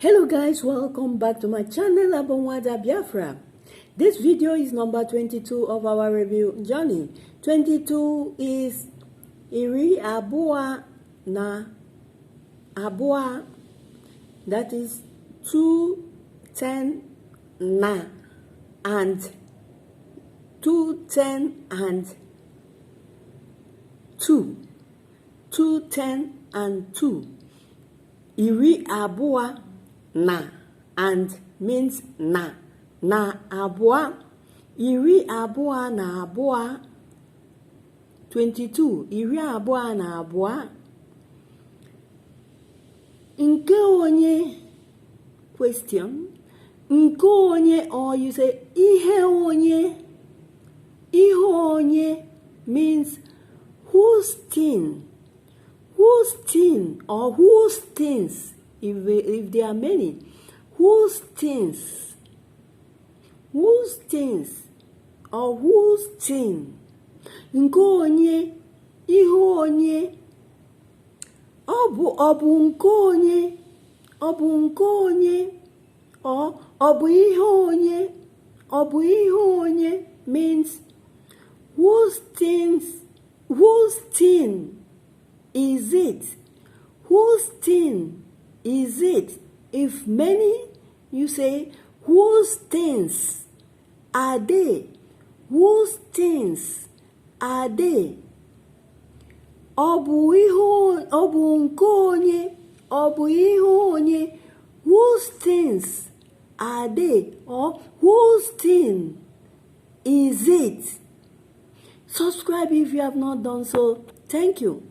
Hello guys, welcome back to my channel Abonwada Biafra. This video is number 22 of our review journey. 22 is iri abua na abua, that is 210 na and 210 and 2. 210 and 2. Iri abua na and means na abua. Iri abua na abua 22. Iri abua na abua. Nke onye question. Nke onye, or you say ihe onye. Ihe onye means whose thing. Whose thing or whose things, if there are many, whose things or whose thing. Nke onye, ihe onye, obu nke onye, obu nke onye, or obu ihe onye, obu ihe onye means whose thing is it? Whose thing is it? If many, you say, whose things are they? Whose things are they? Obu nke onye, obu ihe onye. Whose things are they? Or whose thing is it? Subscribe if you have not done so. Thank you.